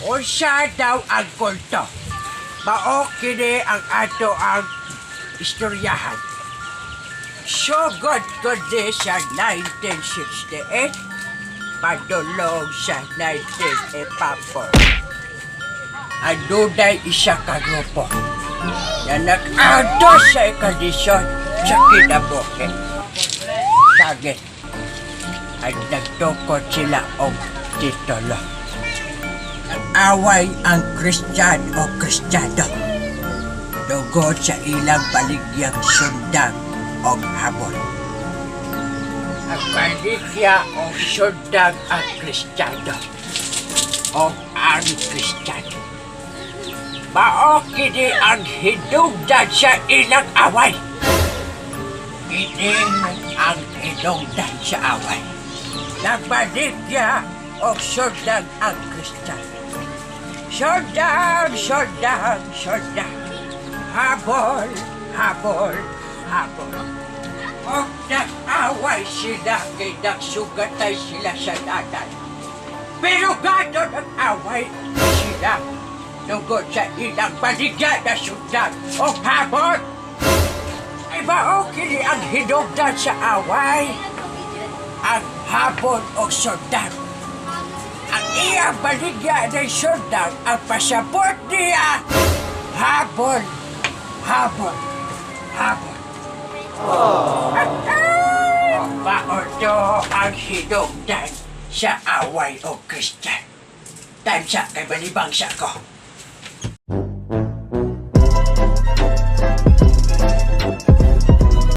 Unsa daw ang kulto? Mao kini ang ato ang istoryahan. Sugod ko di sa 1968, padulong sa 1984. Andunay isa ka grupo na nag-ato sa ikondisyon sa kinabuhi. Sagit, ay nagtukod sila og titulo. Nag-away ang Kristyan o Kristiyano. Tugod sa ilang baligyang sundag o habon. Ang baligya o sundag ang Kristiyano o ang Kristiyano. Mao kini ang hinungdan sa ilang away. Kini ang hinungdan sa away. Nagbaligya o sundag ang Kristiyano. Sundag, sundag, sundag. Habol, habol, habol. O nag-away sila kay nagsugatay sila sa dadan. Pero gato nag-away sila tungkol sa ilang baligya na sundag o habol. Ay ba kini ang hinungdan sa away? Ang habol o sundag. Ang iyang baligya na sundag, ang pasabot niya, habol, habol, habol. Paordo ang hinungdan sa away o Kristyan. Tansa kay balibang sa ko.